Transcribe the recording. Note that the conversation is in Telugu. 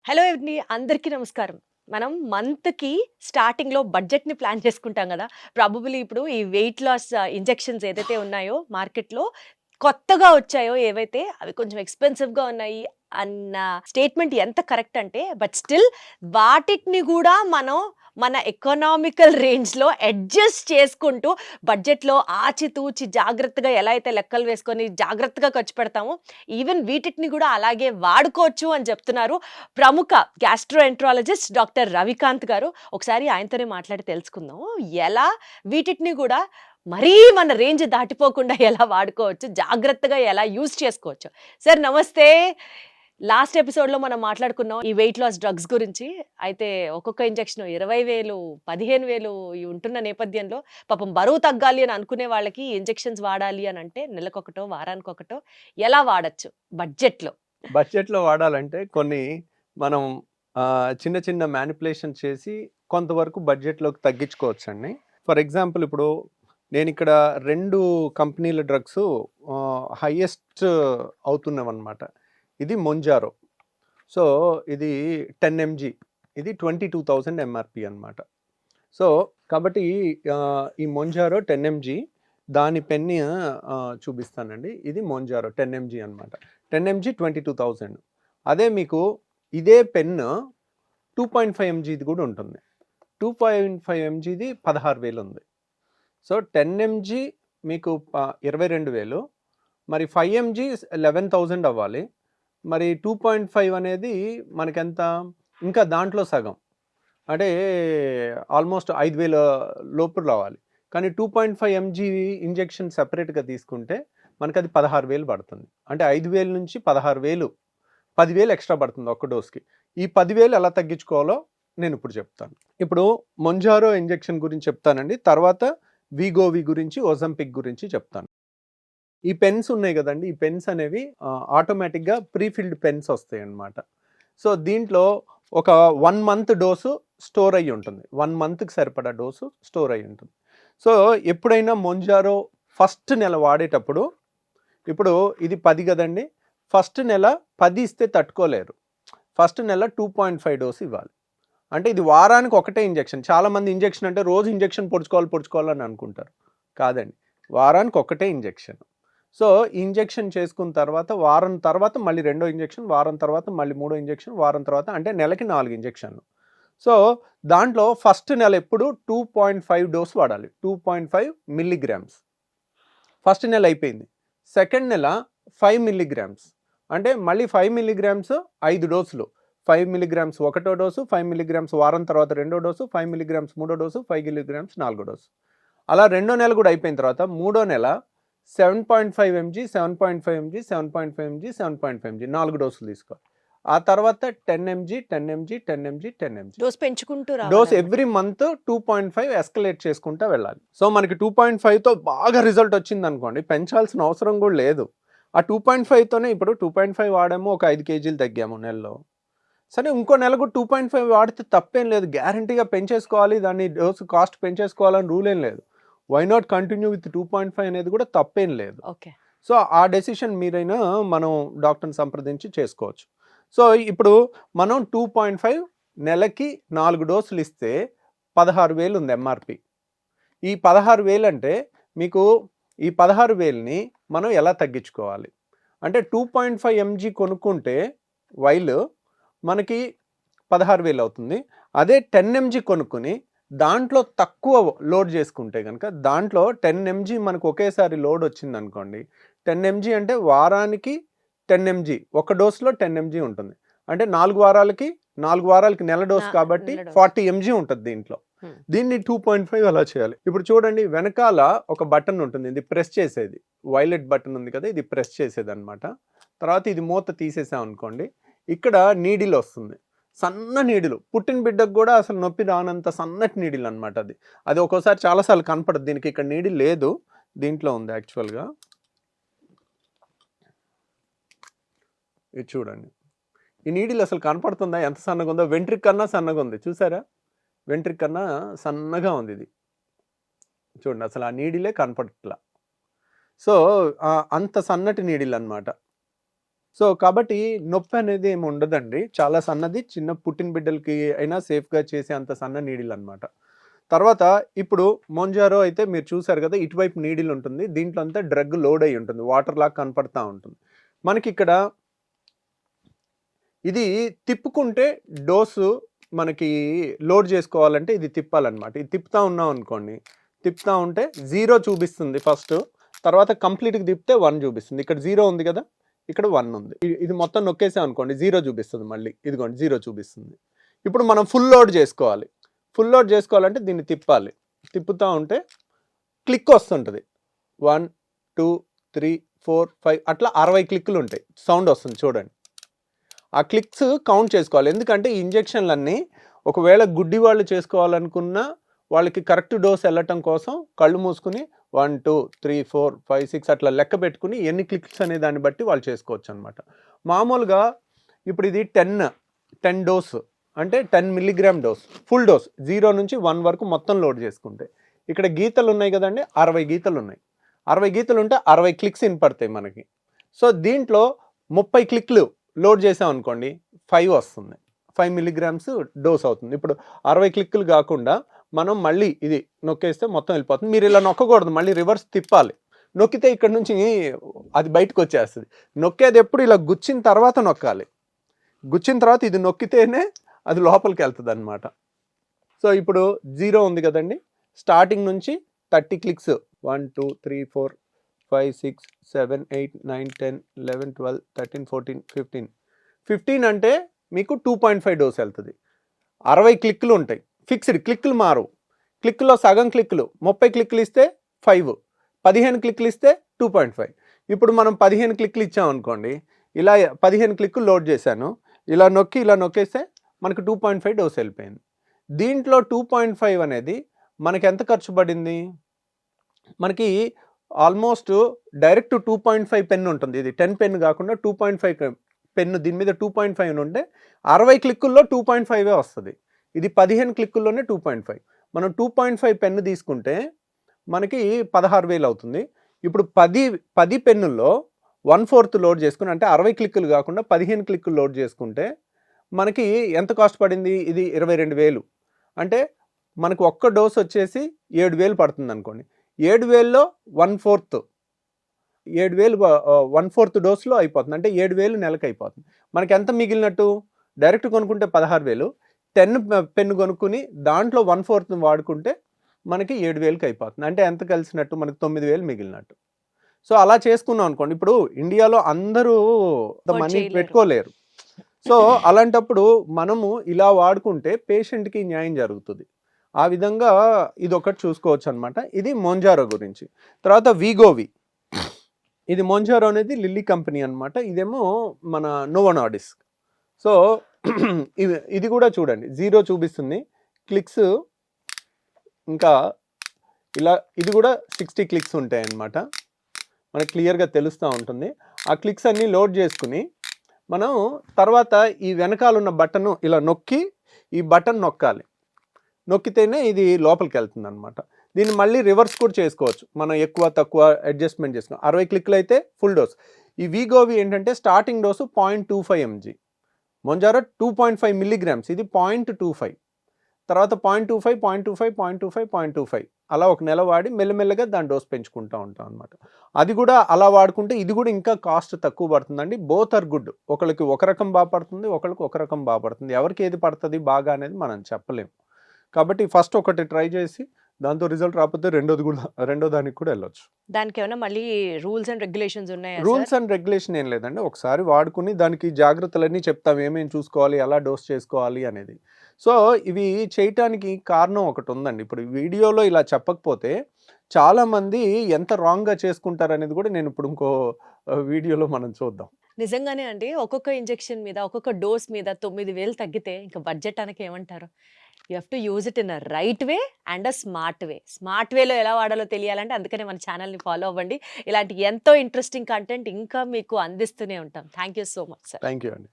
హలో అండి. అందరికీ నమస్కారం. మనం మంత్‌కి స్టార్టింగ్‌లో బడ్జెట్‌ని ప్లాన్ చేసుకుంటాం గదా! ప్రాబబుల్లీ ఇప్పుడు ఈ వెయిట్ లాస్ ఇంజెక్షన్స్ ఏదైతే ఉన్నాయో మార్కెట్‌లో కొత్తగా వచ్చాయో ఏవైతే అవి కొంచెం ఎక్స్‌పెన్సివ్‌గా ఉన్నాయి అన్న స్టేట్మెంట్ ఎంత కరెక్ట్ అంటే బట్ స్టిల్ వాటిని గూడా మనం మన ఎకనామికల్ రేంజ్‌లో అడ్జస్ట్ చేసుకుంటూ బడ్జెట్‌లో ఆచితూచి జాగ్రత్తగా ఎలా అయితే లెక్కలు వేసుకొని జాగ్రత్తగా ఖర్చు పెడతామో ఈవెన్ వీటిని గూడా అలాగే వాడుకోవచ్చు అని చెప్తున్నారు ప్రముఖ గ్యాస్ట్రోఎంట్రాలజిస్ట్ డాక్టర్ రవికాంత్ గారు. ఒకసారి ఆయనతోనే మాట్లాడి తెలుసుకుందాం. ఎలా వీటిని గూడా మరీ మన రేంజ్ దాటిపోకుండా ఎలా వాడుకోవచ్చు, జాగ్రత్తగా ఎలా యూజ్ చేసుకోవచ్చు. సార్ నమస్తే. లాస్ట్ ఎపిసోడ్‌లో మనం మాట్లాడుకున్నాం ఈ వెయిట్ లాస్ డ్రగ్స్ గురించి. అయితే ఒక్కొక్క ఇంజెక్షన్ 20,000, 15,000 ఇవి ఉంటున్న నేపథ్యంలో పాపం బరువు తగ్గాలి అని అనుకునే వాళ్ళకి ఇంజెక్షన్స్ వాడాలి అనంటే నెలకొకటో, వారానికొకటో ఎలా వాడొచ్చు బడ్జెట్‌లో? బడ్జెట్‌లో వాడాలంటే కొన్ని మనం చిన్న చిన్న మ్యానిపులేషన్ చేసి కొంతవరకు బడ్జెట్‌లోకి తగ్గించుకోవచ్చండి. ఫర్ ఎగ్జాంపుల్ ఇప్పుడు నేనిక్కడ 2 కంపెనీల డ్రగ్స్ హైయెస్ట్ అవుతున్నవన్నమాట. ఇది మొంజారో. సో, ఇది 10 ఎంజీ. ఇది 22,000 ఎంఆర్‌పీ అన్నమాట. సో, కాబట్టి ఈ మొంజారో 10 ఎంజీ దాని పెన్ చూపిస్తానండి. ఇది మొంజారో 10 ఎంజీ అన్నమాట. 10 ఎంజీ 22,000. అదే మీకు ఇదే పెన్ 2.5 ఎంజీది కూడా ఉంటుంది. 2.5 ఎంజీది 16,000 ఉంది. సో 10 ఎంజీ మీకు 22,000. మరి 5 ఎంజీ 11,000 అవ్వాలి. మరి 2.5 అనేది మనకెంత? ఇంకా దాంట్లో సగం. అంటే ఆల్మోస్ట్ 5,000 లోపు రావాలి. కానీ 2.5 ఎంజీ ఇంజెక్షన్ సెపరేట్‌గా తీసుకుంటే మనకది 16,000 పడుతుంది. అంటే 5,000 నుంచి 16,000, 10,000 ఎక్స్ట్రా పడుతుంది ఒక్క డోస్‌కి. ఈ 10,000 ఎలా తగ్గించుకోవాలో నేనిప్పుడు చెప్తాను. ఇప్పుడు మొంజారో ఇంజెక్షన్ గురించి చెప్తానండి. తర్వాత వీగోవి గురించి, ఓజంపిక్ గురించి చెప్తాను. ఈ పెన్స్ ఉన్నాయి కదండీ! ఈ పెన్స్ అనేవి ఆటోమేటిక్‌గా ప్రీ ఫిల్డ్ పెన్స్ వస్తాయన్నమాట. సో, దీంట్లో ఒక 1 మంత్ డోసు స్టోర్ అయ్యి ఉంటుంది. 1 మంత్‌కి సరిపడా డోసు స్టోర్ అయ్యి ఉంటుంది. సో, ఎప్పుడైనా మొంజారో ఫస్ట్ నెల వాడేటప్పుడు ఇప్పుడు ఇది 10 కదండీ! ఫస్ట్ నెల 10 ఇస్తే తట్టుకోలేరు. ఫస్ట్ నెల 2.5 డోస్ ఇవ్వాలి. అంటే ఇది వారానికి ఒకటే ఇంజెక్షన్. చాలామంది ఇంజెక్షన్ అంటే రోజు ఇంజెక్షన్ పొడుచుకోవాలని అనుకుంటారు. కాదండి. వారానికి ఒకటే ఇంజెక్షన్. సో, ఇంజెక్షన్ చేసుకున్న తర్వాత వారం తర్వాత మళ్ళీ రెండో ఇంజెక్షన్, వారం తర్వాత మళ్ళీ మూడో ఇంజెక్షన్, వారం తర్వాత అంటే నెలకి 4 ఇంజెక్షన్లు. సో, దాంట్లో ఫస్ట్ నెల ఎప్పుడు 2.5 డోస్ వాడాలి. 2.5 మిల్లీగ్రామ్స్. ఫస్ట్ నెల అయిపోయింది. సెకండ్ నెల 5 మిల్లీగ్రామ్స్. అంటే మళ్ళీ 5 మిల్లీగ్రామ్స్ 5 డోసులు. 5 మిల్లీగ్రామ్స్ ఒకటో డోసు, 5 మిల్లీగ్రామ్స్ వారం తర్వాత రెండో డోసు, 5 మిల్లీగ్రామ్స్ మూడో డోసు, 5 మిల్లీగ్రామ్స్ నాలుగో డోసు. అలా రెండో నెల కూడా అయిపోయిన తర్వాత మూడో నెల 7.5 ఎంజీ, 7.5 ఎంజీ, 7.5 ఎంజీ, 7.5 ఎంజీ 4 డోసులు తీసుకోవాలి. ఆ తర్వాత 10 MG, 10 MG, 10 MG, 10 MG. Dose పెంచుకుంటూ డోస్ రావాలన్నమాట. ఎవ్రీ మంత్ 2.5 ఎస్కలేట్ చేసుకుంటా వెళ్ళాలి. సో, మనకి 2.5తో బాగా రిజల్ట్ వచ్చిందనుకోండి, పెంచాల్సిన అవసరం కూడా లేదు. ఆ 2.5తోనే ఇప్పుడు 2.5 వాడాము, ఒక 5 కేజీలు తగ్గాము నెలలో. సరే ఇంకో నెల కూడా 2.5 వాడితే తప్పేం లేదు. గ్యారంటీగా పెంచేసుకోవాలి, దాన్ని డోస్ కాస్ట్ పెంచేసుకోవాలని రూల్ ఏం లేదు. వై నాట్ కంటిన్యూ విత్ 2.5 అనేది కూడా తప్పేం లేదు. ఓకే. సో, ఆ డెసిషన్ మీరైనా మనం డాక్టర్ని సంప్రదించి చేసుకోవచ్చు. సో, ఇప్పుడు మనం 2.5 నెలకి 4 డోసులు ఇస్తే 16,000 ఉంది ఎంఆర్‌పీ. ఈ 16,000 అంటే మీకు ఈ 16,000ని మనం ఎలా తగ్గించుకోవాలి? అంటే 2.5 ఎంజీ కొనుక్కుంటే వైల్ మనకి 16,000 అవుతుంది. అదే 10 ఎంజీ కొనుక్కొని దాంట్లో తక్కువ లోడ్ చేసుకుంటే గనక దాంట్లో 10 ఎంజీ మనకు ఒకేసారి లోడ్ వచ్చిందనుకోండి. 10 ఎంజీ అంటే వారానికి 10 ఎంజీ. ఒక డోస్‌లో 10 ఎంజీ ఉంటుంది. అంటే 4 వారాలకి నెల డోస్ కాబట్టి నెల డోస్. 40 ఎంజీ ఉంటది దీంట్లో. దీన్ని 2.5 అలా చేయాలి. ఇప్పుడు చూడండి వెనకాల ఒక బటన్ ఉంటుంది. ఇది ప్రెస్ చేసేది. వైలెట్ బటన్ ఉంది కదా! ఇది ప్రెస్ చేసేదన్నమాట. తర్వాత ఇది మూత తీసేసామనుకోండి. ఇక్కడ నీడిల్ వస్తుంది. సన్న నీడిలు. పుట్టిన బిడ్డకు కూడా అసలు నొప్పి రానంత సన్నటి నీడిల్ అన్నమాట అది. అది ఒక్కోసారి చాలా సార్లు కనపడదు. దీనికి ఇక్కడ నీడిల్ లేదు. దీంట్లో ఉంది యాక్చువల్‌గా. ఇది చూడండి. ఈ నీడిల్ అసలు కనపడుతుందా? ఎంత సన్నగా ఉందో? వెంట్రిక్ కన్నా సన్నగా ఉంది. చూసారా? వెంట్రిక్ కన్నా సన్నగా ఉంది ఇది. చూడండి అసలు ఆ నీడిలే కనపడట్లా. సో, అంత సన్నటి నీడిల్ అన్నమాట. సో కాబట్టి నొప్పి అనేది ఏమి ఉండదండి. చాలా సన్నది, చిన్న పుట్టిన బిడ్డలకి అయినా సేఫ్‌గా చేసే అంత సన్న నీడిల్ అనమాట. తర్వాత ఇప్పుడు మొంజారో అయితే మీరు చూసారు కదా! ఇటువైపు నీడిల్ ఉంటుంది. దీంట్లో అంతా డ్రగ్ లోడ్ అయ్యి ఉంటుంది. వాటర్‌లాగా కనపడతా ఉంటుంది. మనకిక్కడ ఇది తిప్పుకుంటే డోసు మనకి లోడ్ చేసుకోవాలంటే ఇది తిప్పాలన్నమాట. ఇది తిప్పుతా ఉన్నాం అనుకోండి. తిప్పుతా ఉంటే 0 చూపిస్తుంది ఫస్ట్. తర్వాత కంప్లీట్‌గా తిప్పితే 1 చూపిస్తుంది. ఇక్కడ 0 ఉంది కదా! ఇక్కడ 1 ఉంది. ఇది మొత్తం నొక్కేసాం అనుకోండి 0 చూపిస్తుంది మళ్ళీ. ఇదిగోండి 0 చూపిస్తుంది. ఇప్పుడు మనం ఫుల్ లోడ్ చేసుకోవాలి. ఫుల్ లోడ్ చేసుకోవాలంటే దీన్ని తిప్పాలి. తిప్పుతా ఉంటే క్లిక్ వస్తుంటది. 1, 2, 3, 4, 5 అట్లా 60 క్లిక్కులు ఉంటాయి. సౌండ్ వస్తుంది చూడండి. ఆ క్లిక్స్ కౌంట్ చేసుకోవాలి. ఎందుకంటే ఈ ఇంజెక్షన్‌లన్నీ ఒకవేళ గుడ్డి వాళ్ళు చేసుకోవాలనుకున్నా వాళ్ళకి కరెక్ట్ డోస్ వెళ్ళటం కోసం కళ్ళు మూసుకొని 1, 2, 3, 4, 5, 6 అట్లా లెక్క పెట్టుకుని ఎన్ని క్లిక్స్ అనే దాన్ని బట్టి వాళ్ళు చేసుకోవచ్చు అనమాట. మామూలుగా ఇప్పుడు ఇది 10 డోస్ అంటే 10 మిల్లీగ్రామ్ డోస్ ఫుల్ డోస్ 0 నుంచి 1 వరకు మొత్తం లోడ్ చేసుకుంటే ఇక్కడ గీతలు ఉన్నాయి కదండి 60 గీతలు ఉన్నాయి. 60 గీతలు ఉంటే 60 క్లిక్స్ వినపడతాయి మనకి. సో దీంట్లో 30 క్లిక్లు లోడ్ చేసాం అనుకోండి 5 వస్తుంది. 5 మిల్లీగ్రామ్స్ డోస్ అవుతుంది. ఇప్పుడు 60 క్లిక్లు కాకుండా మనం మళ్ళీ ఇది నొక్కేస్తే మొత్తం వెళ్ళిపోతుంది. మీరు ఇలా నొక్కకూడదు, మళ్ళీ రివర్స్ తిప్పాలి. నొక్కితే ఇక్కడ నుంచి అది బయటకు వచ్చేస్తుంది. నొక్కేది ఎప్పుడు ఇలా గుచ్చిన తర్వాత నొక్కాలి. గుచ్చిన తర్వాత ఇది నొక్కితేనే అది లోపలికి వెళ్తుంది అనమాట. సో ఇప్పుడు 0 ఉంది కదండి, స్టార్టింగ్ నుంచి 30 క్లిక్స్ 1, 2, 3, 4, 5, 6, 7, 8, 9, 10, 11, 12, 13, 14, 15. 15 అంటే మీకు 2.5 డోస్ వెళ్తుంది. 60 క్లిక్లు ఉంటాయి. ఫిక్స్డ్ క్లిక్లు మారు. క్లిక్లో సగం క్లిక్లు 30 క్లిక్లు ఇస్తే 5, 15 క్లిక్లు ఇస్తే 2.5. ఇప్పుడు మనం 15 క్లిక్లు ఇచ్చామనుకోండి, ఇలా 15 క్లిక్లు లోడ్ చేశాను, ఇలా నొక్కేస్తే మనకు 2.5 డోస్ వెళ్ళిపోయింది. దీంట్లో 2.5 అనేది మనకి ఎంత ఖర్చు పడింది? మనకి ఆల్మోస్ట్ డైరెక్ట్ 2.5 పెన్ ఉంటుంది. ఇది 10 పెన్ కాకుండా 2.5 పెన్ను దీని మీద 2.5 ఉంటే 60 క్లిక్కుల్లో 2.5 వస్తుంది. ఇది 15 క్లిక్కుల్లోనే 2.5. మనం 2.5 పెన్ను తీసుకుంటే మనకి 16,000 అవుతుంది. ఇప్పుడు 10 పెన్నుల్లో 1/4 లోడ్ చేసుకుని అంటే 60 క్లిక్కులు కాకుండా 15 క్లిక్కులు లోడ్ చేసుకుంటే మనకి ఎంత కాస్ట్ పడింది? ఇది 22,000. అంటే మనకు ఒక్క డోస్ వచ్చేసి 7,000 పడుతుంది అనుకోండి. 7,000లో 1/4 1/4 డోస్లో అయిపోతుంది. అంటే 7,000 నెలకు అయిపోతుంది. మనకి ఎంత మిగిలినట్టు? డైరెక్ట్ కొనుక్కుంటే 16,000, 10 పెన్ను కొనుక్కుని దాంట్లో 1/4 వాడుకుంటే మనకి 7,000కి అయిపోతుంది. అంటే ఎంత కలిసినట్టు? మనకి 9,000 మిగిలినట్టు. సో అలా చేసుకున్నాం అనుకోండి. ఇప్పుడు ఇండియాలో అందరూ మనీ పెట్టుకోలేరు. సో అలాంటప్పుడు మనము ఇలా వాడుకుంటే పేషెంట్కి న్యాయం జరుగుతుంది. ఆ విధంగా ఇది ఒకటి చూసుకోవచ్చు అనమాట. ఇది మొంజారో గురించి. తర్వాత వీగోవి, ఇది మొంజారో అనేది లిల్లీ కంపెనీ అనమాట. ఇదేమో మన నోవో నార్డిస్క్. సో ఇది కూడా చూడండి 0 చూపిస్తుంది క్లిక్స్. ఇంకా ఇలా ఇది కూడా 60 క్లిక్స్ ఉంటాయి అన్నమాట. మనకు క్లియర్గా తెలుస్తూ ఉంటుంది. ఆ క్లిక్స్ అన్నీ లోడ్ చేసుకుని మనం తర్వాత ఈ వెనకాల ఉన్న బటన్ ఇలా నొక్కి ఈ బటన్ నొక్కాలి. నొక్కితేనే ఇది లోపలికి వెళ్తుంది అనమాట. దీన్ని మళ్ళీ రివర్స్ కూడా చేసుకోవచ్చు. మనం ఎక్కువ తక్కువ అడ్జస్ట్మెంట్ చేసుకోవాలి. 60 క్లిక్లు అయితే ఫుల్ డోస్. ఈ వీగోవి ఏంటంటే స్టార్టింగ్ డోసు 0.25 mg, మొంజారో 2.5 మిల్లీగ్రామ్స్, ఇది 0.25, తర్వాత 0.25, 0.25, 0.25, 0.25 అలా ఒక నెల వాడి మెల్లమెల్లగా దాని డోస్ పెంచుకుంటూ ఉంటాం అనమాట. అది కూడా అలా వాడుకుంటే ఇది కూడా ఇంకా కాస్ట్ తక్కువ పడుతుందండి. Both are good. ఒకరికి ఒక రకం బాగా పడుతుంది, ఒకరికి ఒక రకం బాగా పడుతుంది. ఎవరికి ఏది పడుతుంది బాగా అనేది మనం చెప్పలేము. కాబట్టి ఫస్ట్ ఒకటి ట్రై చేసి దాంతో రిజల్ట్ రాకపోతే రెండో దానికి కూడా వెళ్ళొచ్చు. దానికి ఏమైనా మళ్ళీ రూల్స్ అండ్ రెగ్యులేషన్స్ ఉన్నాయా? రూల్స్ అండ్ రెగ్యులేషన్ ఏం లేదండి. ఒకసారి వాడుకుని దానికి జాగ్రత్తలన్నీ చెప్తాం, ఏమేమి చూసుకోవాలి, ఎలా డోస్ చేసుకోవాలి అనేది. సో ఇవి చేయటానికి కారణం ఒకటి ఉందండి. ఇప్పుడు వీడియోలో ఇలా చెప్పకపోతే చాలామంది ఎంత రాంగ్గా చేసుకుంటారు అనేది కూడా నేను ఇప్పుడు ఇంకో వీడియోలో మనం చూద్దాం. నిజంగానే అండి, ఒక్కొక్క ఇంజెక్షన్ మీద ఒక్కొక్క డోస్ మీద 9,000 తగ్గితే ఇంకా బడ్జెట్ అనకి ఏమంటారు? You have to use it in a right way and a smart way. Smart వేలో ఎలా వాడాలో తెలియాలంటే అందుకనే మన ఛానల్ని ఫాలో అవ్వండి. ఇలాంటి ఎంతో ఇంట్రెస్టింగ్ కంటెంట్ ఇంకా మీకు అందిస్తూనే ఉంటాం. Thank you so much sir. Thank you అండి.